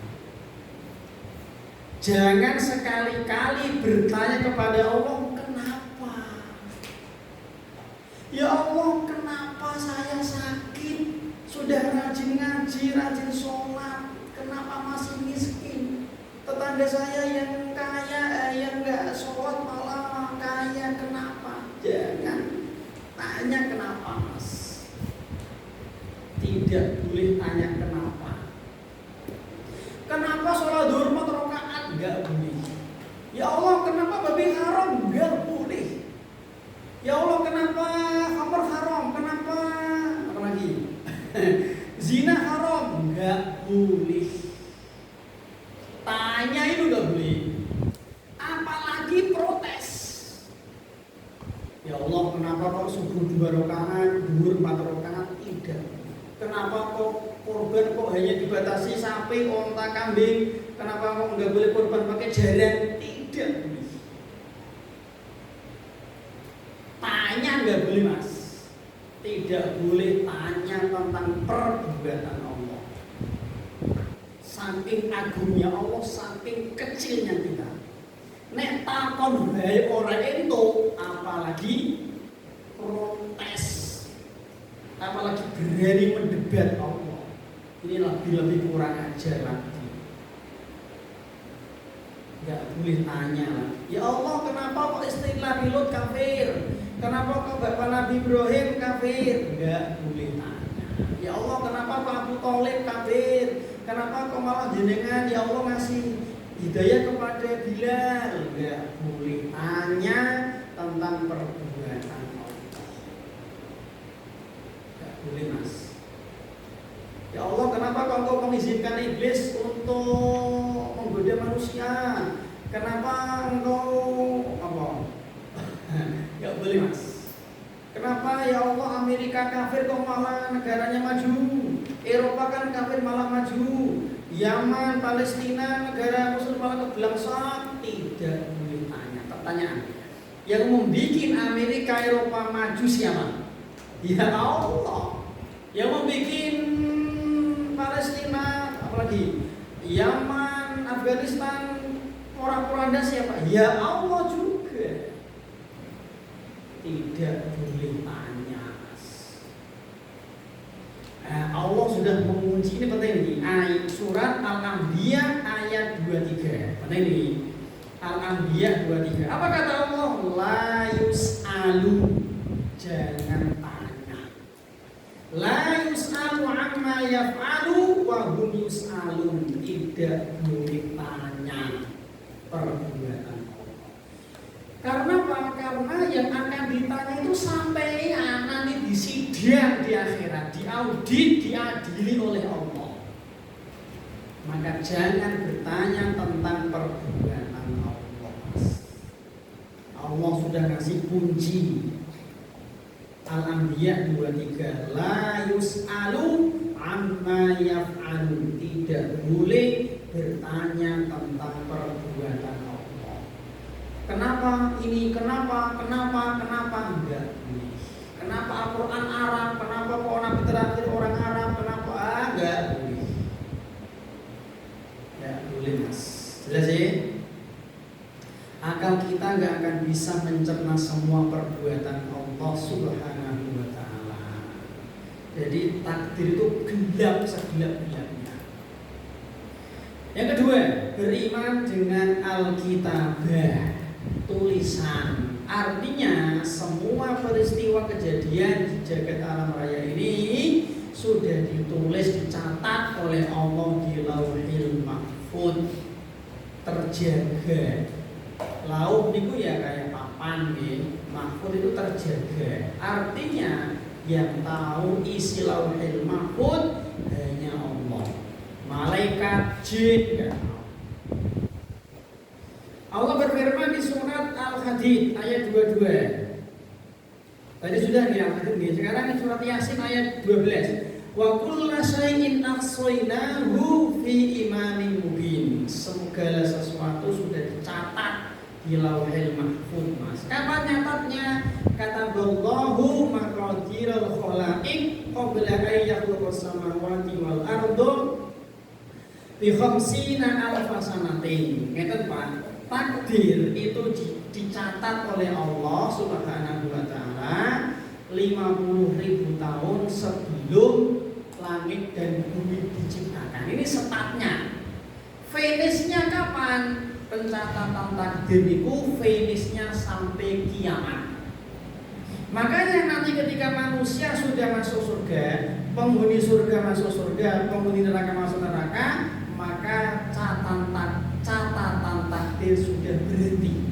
Jangan sekali-kali bertanya kepada Allah, kenapa? Ya Allah, kenapa saya sakit? Sudah rajin ngaji, rajin sholat, kenapa masih miskin? Tetangga saya yang kaya, yang nggak sholat malah kaya, kenapa? Jangan tanya kenapa, Mas. Tidak boleh tanya kenapa. Kenapa sholat zuhur 4 rakaat? Nggak boleh. Ya Allah, kenapa babi haram? Nggak boleh. Ya Allah, kenapa khamr haram? Kenapa apa lagi? Zina haram? Nggak boleh. Tanya itu nggak boleh. Apalagi protes. Ya Allah, kenapa kok subuh 2 rakaat, zuhur 4 rakaat? Tidak. Kenapa kok korban kok hanya dibatasi sapi, onta, kambing? Kenapa kok nggak boleh korban pakai jaran? Tidak boleh. Tanya nggak boleh, Mas. Tidak boleh tanya tentang perbuatan Allah. Saking agungnya Allah, saking kecilnya kita. Nek takon bae ora ento, apalagi protes, apalagi berani mendebat Allah. Ini lebih kurang ajar lagi. Nggak boleh tanya lagi. Ya Allah, kenapa kok istilah Lut kafir? Kenapa kok Bapak Nabi Ibrahim kafir? Enggak boleh tanya. Ya Allah, kenapa Pak Abu Thalib kafir? Kenapa kok malah jenengan ya Allah ngasih hidayah kepada Bilal? Enggak boleh tanya tentang perbuatan Allah. Enggak boleh, Mas. Ya Allah, kenapa kok engkau mengizinkan iblis untuk menggoda manusia? Kenapa engkau apa? Enggak boleh, Mas. Kenapa ya Allah Amerika kafir kok malah negaranya maju? Eropa kan kafir malah maju. Yaman, Palestina, negara Muslim malah kebelangsak. Tidak boleh tanya. Pertanyaan, yang membuat Amerika Eropa maju siapa? Ya Allah. Yang membuat Palestina, apalagi Yaman, Afghanistan, porak-poranda siapa? Ya Allah juga. Tidak boleh tanya. Allah sudah mengunci, ini penting nih, ayat surat Al-Anbiya ayat 23. Penting nih, Al-Anbiya 23. Apa kata Allah? La yus'alu, jangan tanya. La yus'alu amma yaf'alu wa hum yus'alun, tidak boleh tanya perbuatan. Karena apa? Karena yang akan ditanya itu sampeyan nanti disidang di akhirat, diaudit, diadili oleh Allah. Maka jangan bertanya tentang perbuatan Allah. Allah sudah kasih kunci. Al-Anbiya 23. La yus'alu amma yaf'alu, tidak boleh bertanya tentang perbuatan Allah. Kenapa ini? Kenapa? Enggak. Kenapa Al-Quran Arab? Kenapa kok Nabi terakhir orang Arab? Kenapa? Enggak boleh. Ya boleh, Mas. Jelas ya? Akal kita enggak akan bisa mencerna semua perbuatan Allah Subhanahu wa ta'ala. Jadi takdir itu gelap segelap-gelapnya. Yang kedua, beriman dengan Alkitabah, tulisan. Artinya semua peristiwa kejadian di jagat alam raya ini sudah ditulis, dicatat oleh Allah di Lauhil Mahfuz, terjaga. Lauh niku ya kayak papan nggih, Mahfuz itu terjaga. Artinya yang tahu isi Lauhil Mahfuz hanya Allah. Malaikat, jin enggak tahu. Allah berfirman di surat Al-Hadid ayat 22. Tadi sudah di Al-Hadid nih. Sekarang di surat Yasin ayat 12. Wa kullu syai'in ahsaynahu fi imamin mubin. Segala sesuatu sudah dicatat di Lauhil Mahfuz, Mas. Kapan nyatatnya? Kata Allahu maqadiral khalaiq qabla an yakhluqas samawati wal ardu bi khamsina alfa sanatin. Ngeten, Pak. Takdir itu dicatat oleh Allah Subhanahu wa ta'ala 50.000 tahun sebelum langit dan bumi diciptakan. Ini statnya. Finishnya kapan? Pencatatan takdir itu finishnya sampai kiamat. Makanya nanti ketika manusia sudah masuk surga, penghuni surga masuk surga, penghuni neraka masuk neraka, maka catatan takdir sudah berhenti.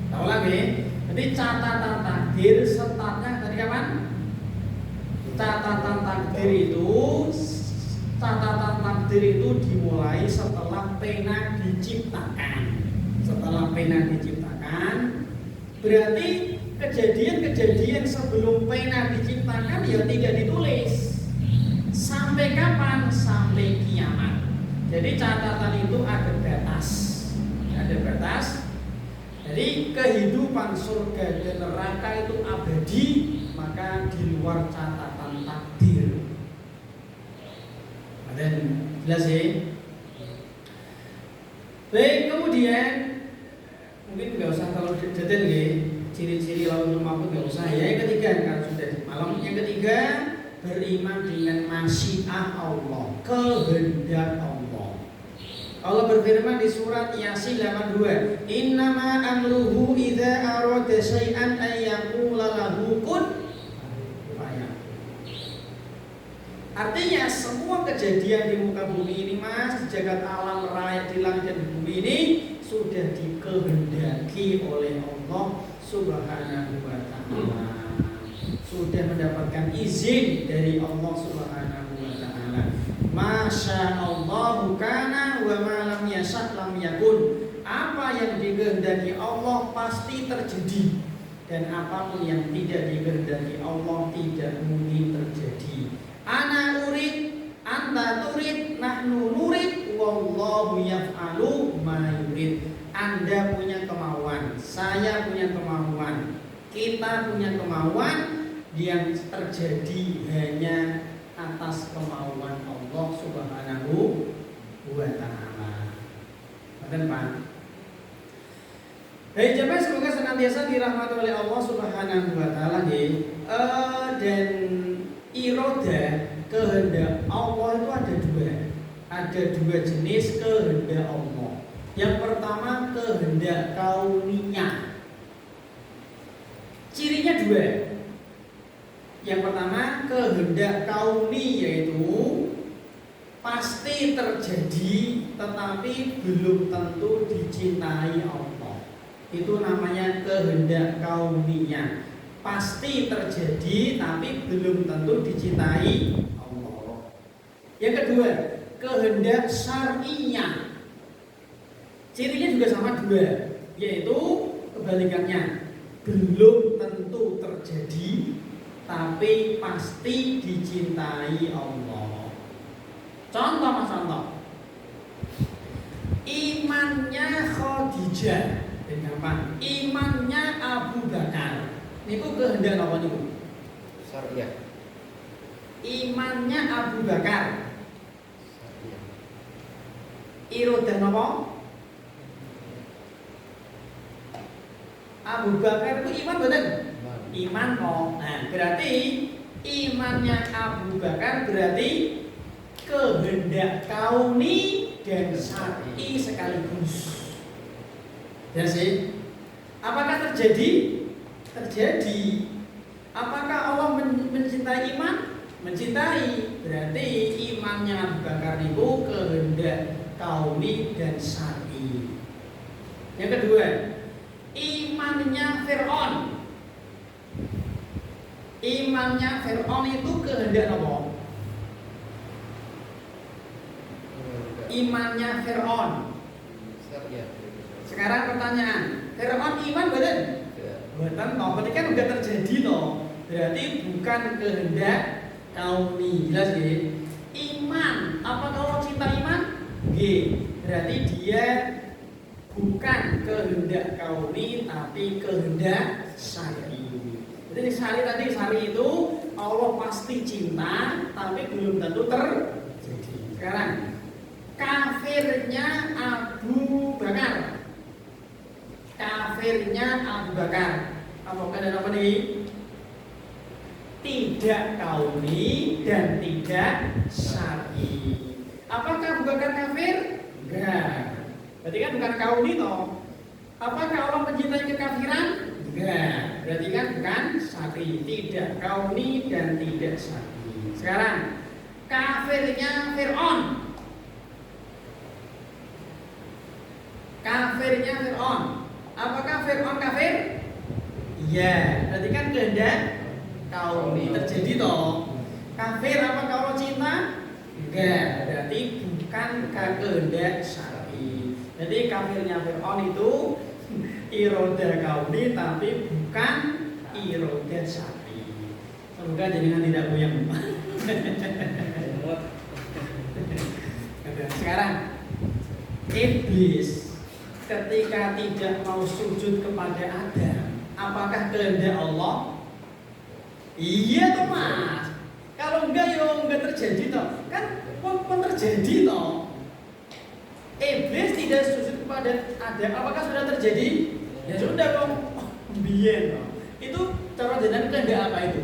Tahu lagi? Jadi catatan takdir statnya tadi kapan? Catatan takdir itu dimulai setelah pena diciptakan. Setelah pena diciptakan, berarti kejadian-kejadian sebelum pena diciptakan ya tidak ditulis. Sampai kapan? Sampai kiamat. Jadi catatan itu ada batas. Ada batas. Jadi kehidupan surga dan neraka itu abadi, maka di luar catatan takdir. Dan jelas ya. Baik, kemudian mungkin nggak usah kalau detail ya, ciri-ciri Lauhul Mahfuz nggak usah ya. Yang ketiga kan sudah malam. Yang ketiga, beriman dengan masyiah Allah, kehendak Allah. Allah berfirman di surat Yasin 82, "Innama amruhu idza arada syai'an ay yaqula lahu kun fayakun." Artinya semua kejadian di muka bumi ini Mas, di jagat alam raya, di langit dan di bumi ini sudah dikehendaki oleh Allah Subhanahu wa taala. Sudah mendapatkan izin dari Allah Subhanahu wa taala. Masya Allah kana wa ma lam yasha lam yakun. Apa yang dikehendaki Allah pasti terjadi, dan apapun yang tidak dikehendaki Allah tidak mungkin terjadi. Ana urid, anta turid, nahnu nurid, wallahu yaf'alu ma yurid. Anda punya kemauan, saya punya kemauan, kita punya kemauan, yang terjadi hanya atas kemauan Allah Subhanahu wa taala. Betul Pak? Baik, jemaah semoga senantiasa dirahmati oleh Allah Subhanahu wa taala dan iroda kehendak Allah itu ada dua. Ada dua jenis kehendak Allah. Yang pertama kehendak kauniyah. Cirinya dua. Yang pertama kehendak kauni, yaitu pasti terjadi tetapi belum tentu dicintai Allah. Itu namanya kehendak kauniyah. Pasti terjadi tapi belum tentu dicintai Allah. Yang kedua, kehendak syar'iyah. Cirinya juga sama dua, yaitu kebalikannya, belum tentu terjadi tapi pasti dicintai Allah. Contoh Mas, contoh. Imannya Khadijah, apa? Imannya Abu Bakar. Niku kehendak apa niku? Syariah. Imannya Abu Bakar. Irodah apa? Abu Bakar itu iman betul? Iman kok. Nah, berarti imannya Abu Bakar berarti kehendak kauni dan syar'i sekaligus. Ya sih? Apakah terjadi? Terjadi. Apakah Allah mencintai iman? Mencintai. Berarti imannya Abu Bakar itu kehendak kauni dan syar'i. Yang kedua, imannya Fir'aun. Imannya Fir'aun itu kehendak apa? Imannya Fir'aun. Sekarang pertanyaan, Fir'aun iman betul? Betul toh, berarti kan udah terjadi toh. Berarti bukan kehendak kauni. Jelas ya? Iman, apakah Allah cinta iman? Berarti dia bukan kehendak kauni tapi kehendak syar'i. Jadi syari itu Allah pasti cinta tapi belum tentu terjadi. Sekarang kafirnya Abu Bakar. Kafirnya Abu Bakar. Apakah ada apa nih? Tidak kauni dan tidak syar'i. Apakah Abu Bakar kafir? Enggak. Berarti kan bukan kauni toh. Apakah Allah mencintai kekafiran? Enggak. Berarti kan bukan syar'i, tidak kauni dan tidak syar'i. Sekarang kafirnya Fir'aun. Kafirnya Fir'aun. Apakah Fir'aun kafir? Iya. Berarti kan kehendak kauni terjadi toh. Kafir apakah Allah cinta? Enggak. Berarti bukan kehendak syar'i. Jadi kafirnya Fir'aun itu iroda kauni tapi bukan iroda syar'i. Semoga jenengan tidak goyang. Sekarang iblis ketika tidak mau sujud kepada Adam, apakah kehendak Allah? Iya toh Mas. Kalau enggak ya enggak terjadi toh. Kan pun terjadi toh. Iblis tidak sujud kepada Adam, apakah sudah terjadi? Ya sudah kok. Biyen toh. Itu cara jenengan kehendak apa itu?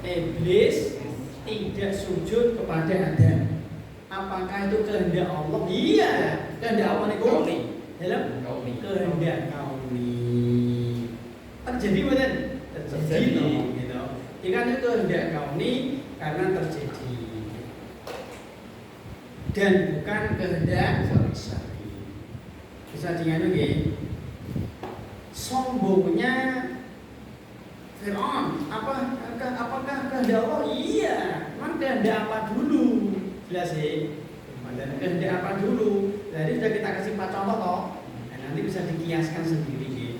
Iblis tidak sujud kepada Adam. Apakah itu kehendak Allah? Iya, kehendak Allah niku dalam kehendak kauni. Terjadi betul? Terjadi gitu. Jika itu kehendak kauni karena terjadi dan bukan kehendak syar'i. Bisa dianu nggih. Sombongnya Fir'aun, apakah kehendak Allah? Iya, memang kehendak apa dulu? Jelas sih. Dan kehendak apa dulu? Jadi sudah kita kasih 4 contoh toh. Nah, nanti bisa dikiaskan sendiri gitu.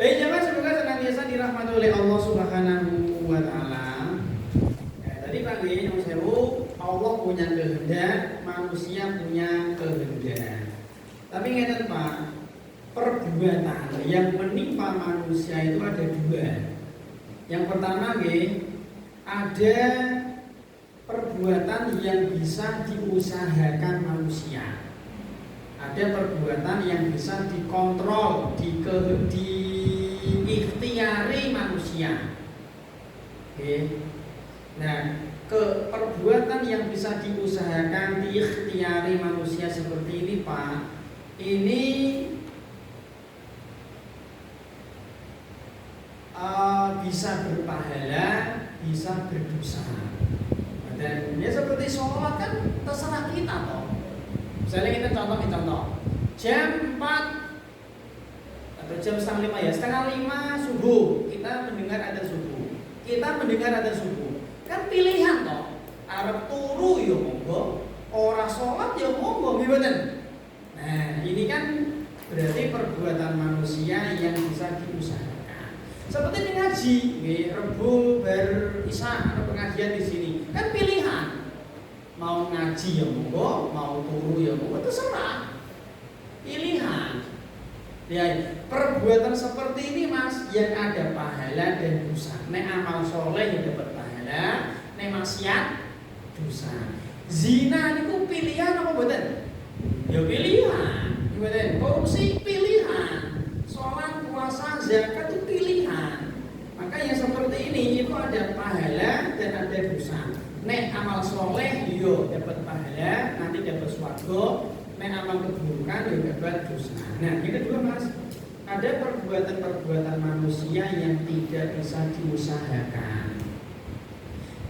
Baik jemaah, semoga senantiasa dirahmati oleh Allah Subhanahu wa taala. Tadi pagi yang sewu, Allah punya kehendak, manusia punya kehendak. Tapi ngeten Pak, perbuatan yang menimpa manusia itu ada 2. Yang pertama ada perbuatan yang bisa diusahakan manusia. Ada perbuatan yang bisa dikontrol, diikhtiari manusia. Nah, perbuatan yang bisa diusahakan, diikhtiari manusia seperti ini Pak, ini bisa berpahala, bisa berdosa. Dan ya seperti sholat kan terserah kita toh. Misalnya kita contoh jam 4 atau jam setengah 5 ya, setengah 5 subuh kita mendengar adzan subuh. Kan pilihan toh. Arep turu ya monggo, ora sholat ya monggo, gimana? Nah ini kan berarti perbuatan manusia yang bisa diusahakan. Seperti ngaji, Rebo berisya ada pengajian di sini, kan pilihan. Mau ngaji ya monggo, mau turu ya monggo, terserah. Pilihan. Ya, perbuatan seperti ini Mas, yang ada pahala dan dosa. Nek amal soleh ya dapat pahala, nek maksiat dosa. Zina itu pilihan apa mboten? Ya pilihan. Mboten. Korupsi pilihan. Sholat, puasa, zakat itu pilihan. Maka yang seperti ini itu ada pahala dan ada dosa. Nek amal soleh yo dapat pahala, nanti dapat swarga. Nek amal keburukan yo dapat dosa. Nah, yang kedua Mas, ada perbuatan-perbuatan manusia yang tidak bisa diusahakan.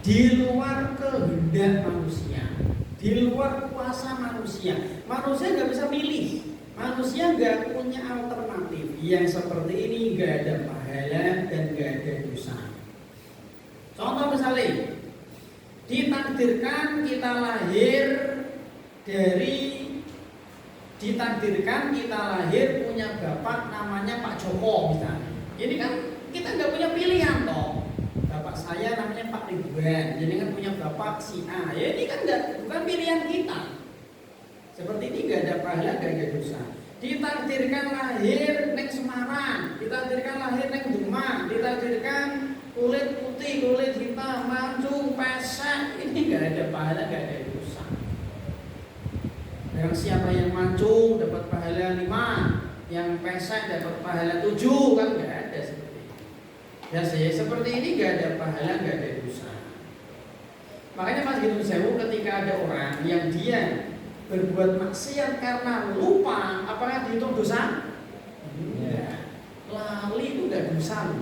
Di luar kehendak manusia, di luar kuasa manusia. Manusia nggak bisa milih. Manusia nggak punya alternatif. Yang seperti ini nggak ada pahala dan nggak ada dosa. Contoh misalnya, ditakdirkan kita lahir punya bapak namanya Pak Joko misalnya. Ini kan kita nggak punya pilihan toh. Bapak saya namanya Pak Ridwan, jadi kan punya bapak si A. Ya ini kan bukan pilihan kita. Seperti ini nggak ada pahala, nggak ada dosa. Ditakdirkan lahir neng Semarang, ditakdirkan lahir neng Demak, ditakdirkan kulit putih, kulit hitam, mancung, pesek, ini nggak ada pahala, nggak ada dosa. Yang siapa yang mancung dapat pahala 5, yang pesek dapat pahala 7, kan nggak ada seperti itu. Ya seperti ini nggak ada pahala, nggak ada dosa. Makanya Mas Gitu Sewu, ketika ada orang yang dia berbuat maksiat karena lupa, apakah dihitung dosa? Ya. Lali itu udah dosa.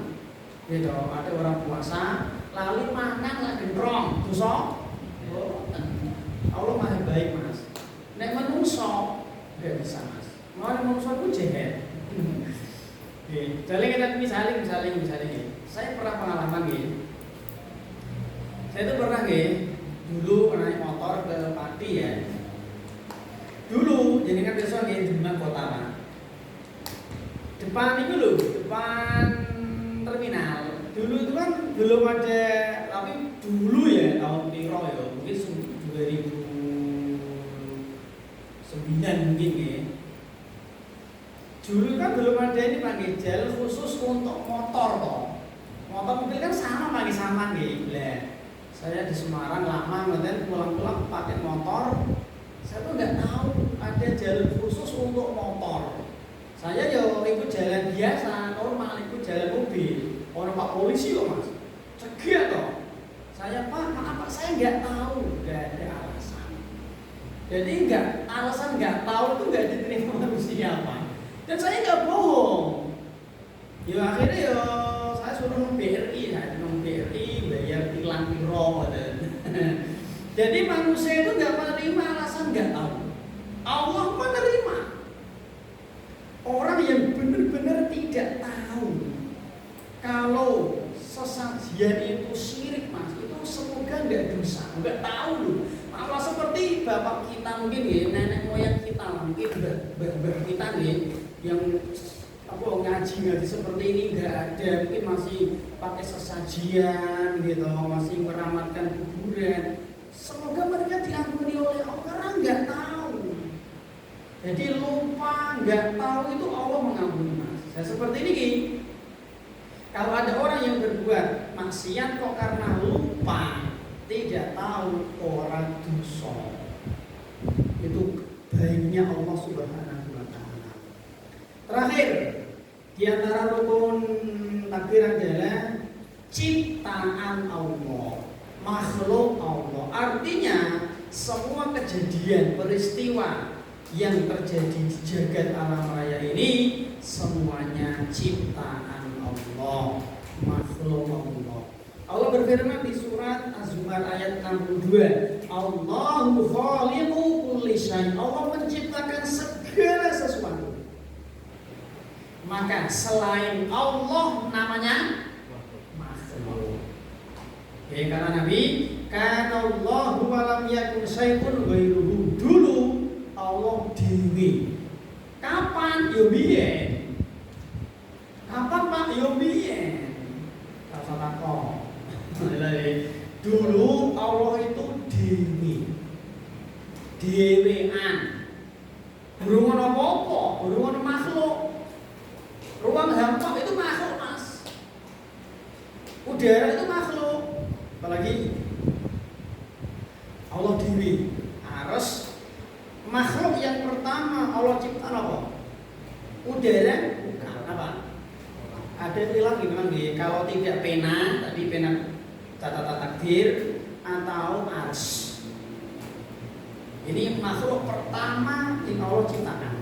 Gitu, ada orang puasa, lali makan lagi gendrong, dosa? Oh, Allah Maha baik Mas. Nek menungso nggak bisa Mas. Mau menungso itu jahat. Jadi kita misalnya saya pernah pengalaman gini. Saya itu pernah dulu naik motor ke Pati ya. Dulu, jadi kan besok di Demak kota Pak. Depan itu loh, depan terminal. Dulu itu kan belum ada, tapi dulu ya tahun piro ya, mungkin 2009 mungkin ya. Dulu kan belum ada ini pakai jalur khusus untuk motor toh. Motor mobil kan sama nih. Saya di Semarang lama, kemudian pulang-pulang pakai motor. Saya tuh nggak tahu ada jalur khusus untuk motor. Saya ya ikut jalan biasa, normal ikut jalan mobil. Orang Pak Polisi loh Mas, cegah toh. Saya Pak, maaf Pak, saya nggak tahu, nggak ada alasan. Jadi alasan nggak tahu itu nggak diterima manusia Pak. Dan saya nggak bohong. Ya akhirnya ya saya suruh nang BRI, bayar tilang piro. Jadi manusia itu nggak menerima alasan nggak tahu. Allah menerima orang yang benar-benar tidak tahu kalau sesajian itu syirik Mas, itu semoga nggak dosa, nggak tahu loh. Malah seperti bapak kita mungkin ya, nenek moyang kita mungkin mbah kita nih yang ngaji seperti ini nggak ada, mungkin masih pakai sesajian gitu, masih meramatkan kuburan. Semoga mereka diampuni oleh Allah karena nggak tahu. Jadi lupa, nggak tahu itu Allah mengampuni Mas. Saya seperti ini. Kalau ada orang yang berbuat maksiat kok karena lupa, tidak tahu orang dosa, itu baiknya Allah Subhanahu wa Ta'ala. Terakhir, di antara rukun takdir adalah ciptaan Allah, makhluk Allah. Artinya semua kejadian, peristiwa yang terjadi di jagat alam raya ini semuanya ciptaan Allah, makhluk Allah. Allah berfirman di surat Az-Zumar ayat 62, Allahu khaliqu kulli syai'. Allah menciptakan segala sesuatu. Maka selain Allah namanya makhluk. Ya, karena Nabi, kana Allahu wa lam yakun syai'un ghairuhu. Dulu Allah dewi. Kapan? Yo biyen. Kapan Pak? Yo biyen. Rasa takon. Dulu Allah itu dewean. Burung apa-apa, burung makhluk. Ruang hampa itu makhluk Mas. Udara itu makhluk. Apalagi Allah dewi. Harus makhluk yang pertama Allah cipta apa? Udara, bukan apa? Ada bilang gimana? Kalau tidak pena, tadi pena catatan takdir atau ars. Ini makhluk pertama yang Allah ciptakan.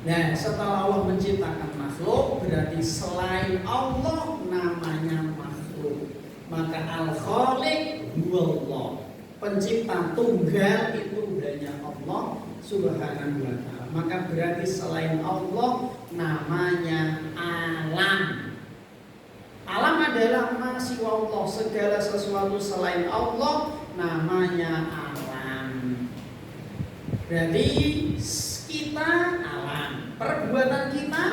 Nah, setelah Allah menciptakan makhluk, berarti selain Allah namanya makhluk. Maka Al-Khaliq huwallah. Pencipta tunggal itu hanya Allah Subhanahu wa Ta'ala. Maka berarti selain Allah namanya alam. Alam adalah ma siwa Allah, segala sesuatu selain Allah namanya alam. Berarti kita alam, perbuatan kita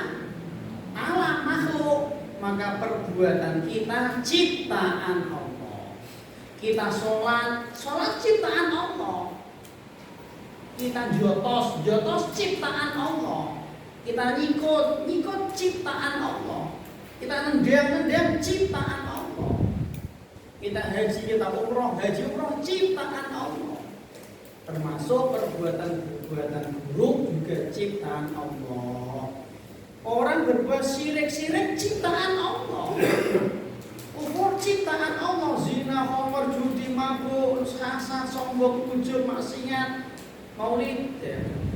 alam makhluk, maka perbuatan kita ciptaan Allah. Kita sholat ciptaan Allah. Kita jotos ciptaan Allah. Kita nyikut ciptaan Allah. Kita nendang ciptaan Allah. Kita haji, kita umroh ciptaan Allah. Termasuk perbuatan buruk juga ciptaan Allah. Orang berbuat syirik ciptaan Allah. Kufur ciptaan Allah, zina, khamar, judi, mabuk, hasad, sombong, ujub, maksiat, maulid,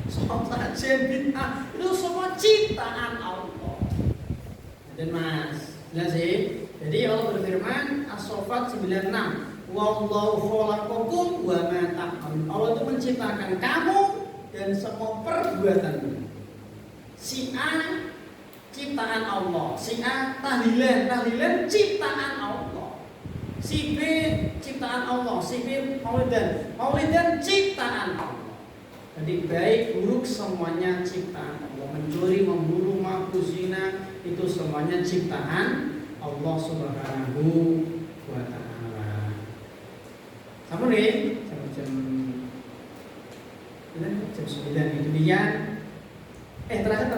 sholat, bid'ah, itu semua ciptaan Allah. Dan Mas, jelas sih. Jadi Allah berfirman As-Saffat 96, wallahu khalaqakum wa ma ta'malun. Allah itu menciptakan kamu dan semua perbuatanmu. Si A ciptaan Allah, si A tahlilan ciptaan Allah, si B ciptaan Allah, si B maulidan ciptaan Allah. Jadi baik buruk semuanya ciptaan Allah. Mencuri, memburu, mabuk, zina itu semuanya ciptaan Allah Subhanahu wa Ta'ala. Sampun nih, jam 9 itu dia. Terakhir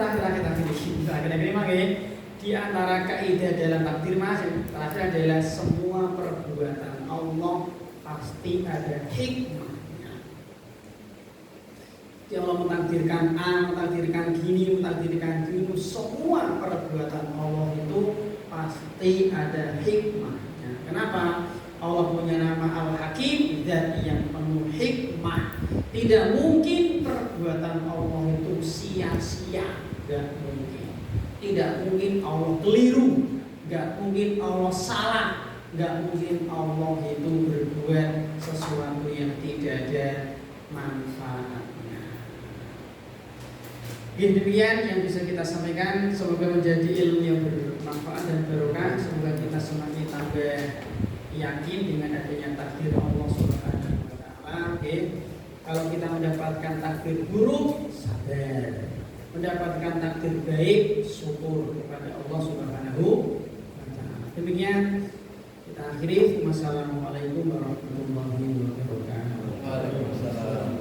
di antara kaidah dalam takdir Mas, terakhir adalah semua perbuatan Allah pasti ada hikmahnya. Dia Allah mentakdirkan A, mentakdirkan gini, semua perbuatan Allah itu pasti ada hikmahnya. Kenapa? Allah punya nama Al-Hakim, zat yang penuh hikmah. Tidak mungkin perbuatan Allah itu sia-sia, tidak mungkin. Tidak mungkin Allah keliru, tidak mungkin Allah salah, tidak mungkin Allah itu berbuat sesuatu yang tidak ada manfaatnya. Demikian yang bisa kita sampaikan. Semoga menjadi ilmu yang bermanfaat dan barokah. Semoga kita semakin tambah yakin dengan adanya takdir Allah Subhanahu wa taala. Kalau kita mendapatkan takdir buruk, sabar. Mendapatkan takdir baik, syukur kepada Allah Subhanahu wa taala. Demikian kita akhiri. Wassalamualaikum warahmatullahi wabarakatuh. Waalaikumsalam.